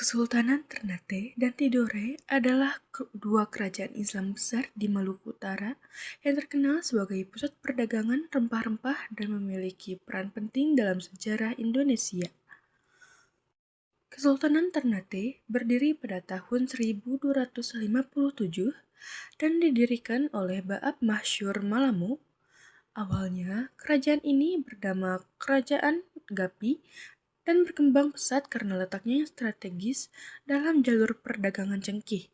Kesultanan Ternate dan Tidore adalah dua kerajaan Islam besar di Maluku Utara yang terkenal sebagai pusat perdagangan rempah-rempah dan memiliki peran penting dalam sejarah Indonesia. Kesultanan Ternate berdiri pada tahun 1257 dan didirikan oleh Baab Masyur Malamu. Awalnya, kerajaan ini bernama Kerajaan Gapi dan berkembang pesat karena letaknya yang strategis dalam jalur perdagangan Cengkih.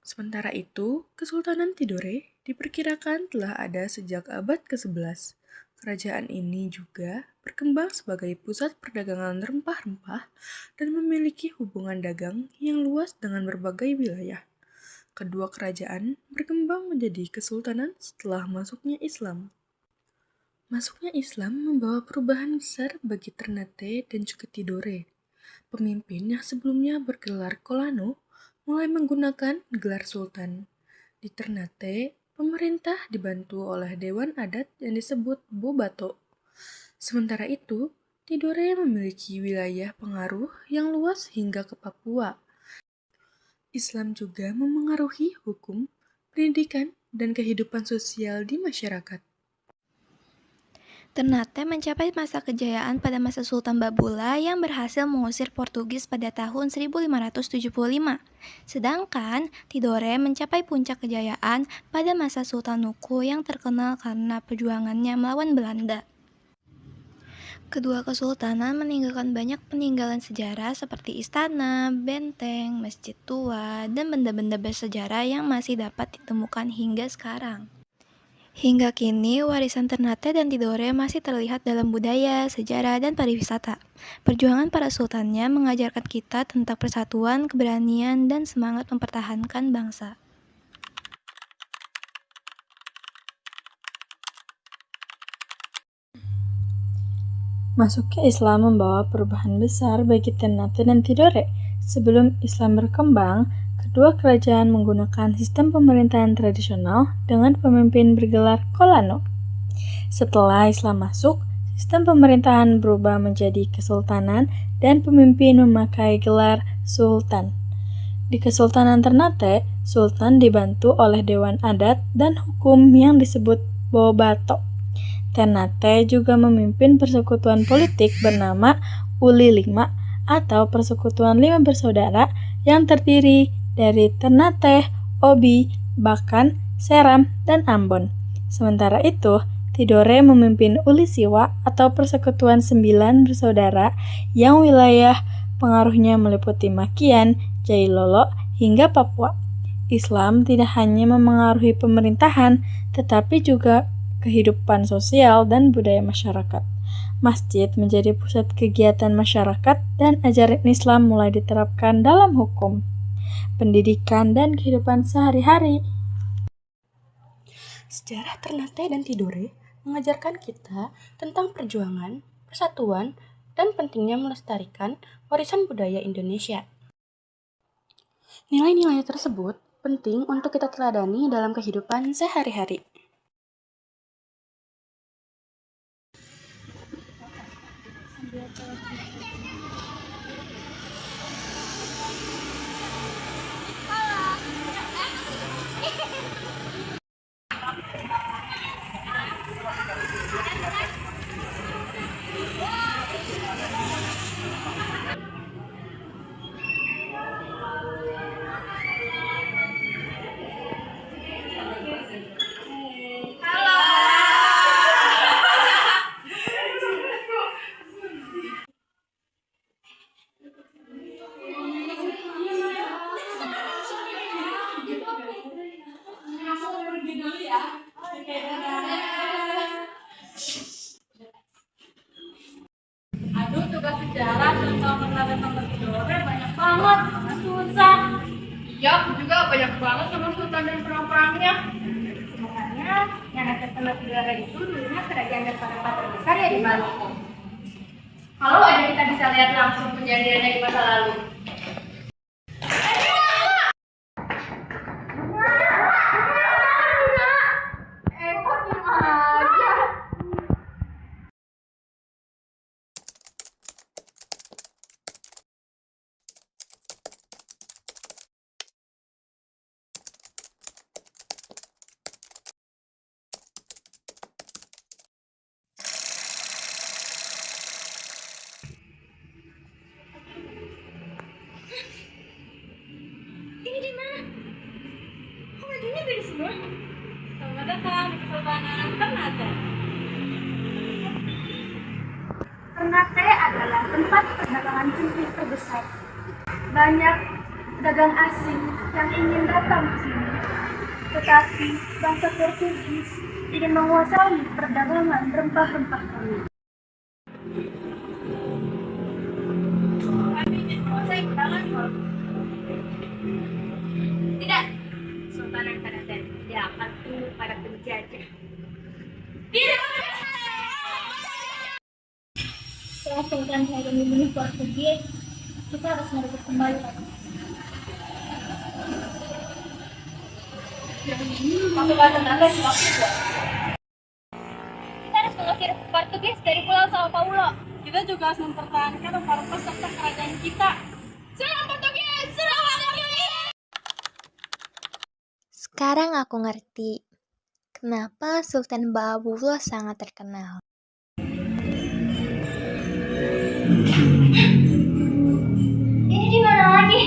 Sementara itu, Kesultanan Tidore diperkirakan telah ada sejak abad ke-11. Kerajaan ini juga berkembang sebagai pusat perdagangan rempah-rempah dan memiliki hubungan dagang yang luas dengan berbagai wilayah. Kedua kerajaan berkembang menjadi kesultanan setelah masuknya Islam. Masuknya Islam membawa perubahan besar bagi Ternate dan juga Tidore. Pemimpin yang sebelumnya bergelar Kolano mulai menggunakan gelar Sultan. Di Ternate, pemerintah dibantu oleh Dewan Adat yang disebut Bobato. Sementara itu, Tidore memiliki wilayah pengaruh yang luas hingga ke Papua. Islam juga memengaruhi hukum, pendidikan, dan kehidupan sosial di masyarakat. Ternate mencapai masa kejayaan pada masa Sultan Babula yang berhasil mengusir Portugis pada tahun 1575. Sedangkan Tidore mencapai puncak kejayaan pada masa Sultan Nuku yang terkenal karena perjuangannya melawan Belanda. Kedua kesultanan meninggalkan banyak peninggalan sejarah seperti istana, benteng, masjid tua, dan benda-benda bersejarah yang masih dapat ditemukan hingga sekarang. Hingga kini, warisan Ternate dan Tidore masih terlihat dalam budaya, sejarah, dan pariwisata. Perjuangan para sultannya mengajarkan kita tentang persatuan, keberanian, dan semangat mempertahankan bangsa. Masuknya Islam membawa perubahan besar bagi Ternate dan Tidore. Sebelum Islam berkembang, kedua kerajaan menggunakan sistem pemerintahan tradisional dengan pemimpin bergelar Kolano. Setelah Islam masuk, sistem pemerintahan berubah menjadi kesultanan dan pemimpin memakai gelar Sultan. Di Kesultanan Ternate, Sultan dibantu oleh Dewan Adat dan Hukum yang disebut Bobato. Ternate juga memimpin persekutuan politik bernama Uli Lima atau Persekutuan Lima Bersaudara yang terdiri dari Ternate, Obi, Bakan, Seram, dan Ambon. Sementara itu, Tidore memimpin Uli Siwa atau Persekutuan Sembilan Bersaudara yang wilayah pengaruhnya meliputi Makian, Jailolo, hingga Papua. Islam tidak hanya memengaruhi pemerintahan, tetapi juga kehidupan sosial dan budaya masyarakat. Masjid menjadi pusat kegiatan masyarakat dan ajaran Islam mulai diterapkan dalam hukum, pendidikan, dan kehidupan sehari-hari. Sejarah Ternate dan Tidore mengajarkan kita tentang perjuangan, persatuan, dan pentingnya melestarikan warisan budaya Indonesia. Nilai-nilai tersebut penting untuk kita teladani dalam kehidupan sehari-hari. Aduh, tugas sejarah tentang Ternate Tidore banyak banget, susah. Iya, aku juga banyak banget sama sultan dan perang-perangnya. Makanya Ternate sama Tidore itu dulunya kerajaan rempah-rempah terbesar ya di Maluku. Kalau aja kita bisa lihat langsung kejadiannya di masa lalu. Selamat datang di Kesultanan Ternate. Ternate adalah tempat perdagangan cincin terbesar. Banyak pedagang asing yang ingin datang ke sini. Tetapi bangsa Portugis ingin menguasai perdagangan rempah-rempah kami. Kami ingin menguasai perdagangan Portugis. Tidak, Sultanan Ternate tidak akan tunduk pada penjajah. Tidak. Setelah Sultan Hairun membunuh Portugis, kita harus merebut kembali lagi. Pasukan Ternate semakin kuat. Kita harus mengusir Portugis dari Pulau Sao Paulo. Kita juga harus mempertahankan rempah-rempah serta kerajaan kita. Serang Portugis! Serang Portugis! Sekarang aku ngerti kenapa Sultan Baabullah sangat terkenal. Ini di mana lagi?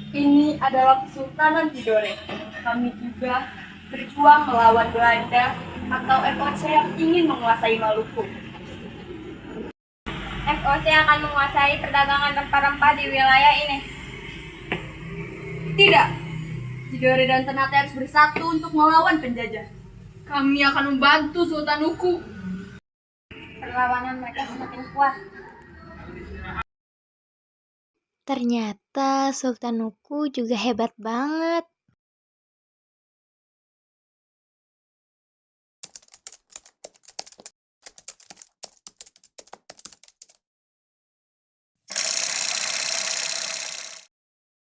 Ini adalah Kesultanan Tidore. Kami juga berjuang melawan Belanda atau FOC yang ingin menguasai Maluku. FOC akan menguasai perdagangan rempah-rempah di wilayah ini. Tidak. Tidore dan Ternate harus bersatu untuk melawan penjajah. Kami akan membantu Sultan Huku. Perlawanan mereka semakin kuat. Ternyata Sultan Huku juga hebat banget.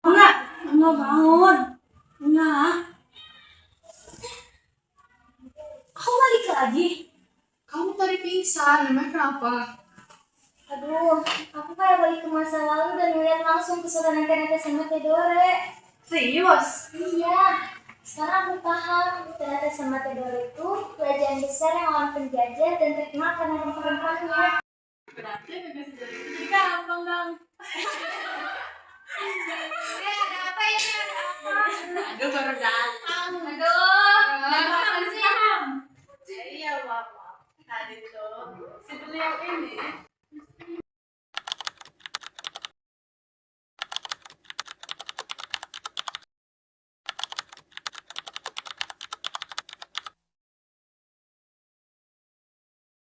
Enggak bangun. Enggak. Kamu balik lagi? Kamu tadi pingsan, emang kenapa? Aduh, aku kayak balik ke masa lalu dan melihat langsung Kesultanan Ternate sama Tidore. Serius? Iya, sekarang aku paham Ternate sama Tidore itu kerajaan besar yang lawan penjajah dan terkenal karena rempah-rempahnya. Berarti bebas jadi gampang dong. Ada apa ini? Ada apa? Aduh, baru datang. Aduh, Makan siang. Iya, Bapak. Tadi tuh si beliau ini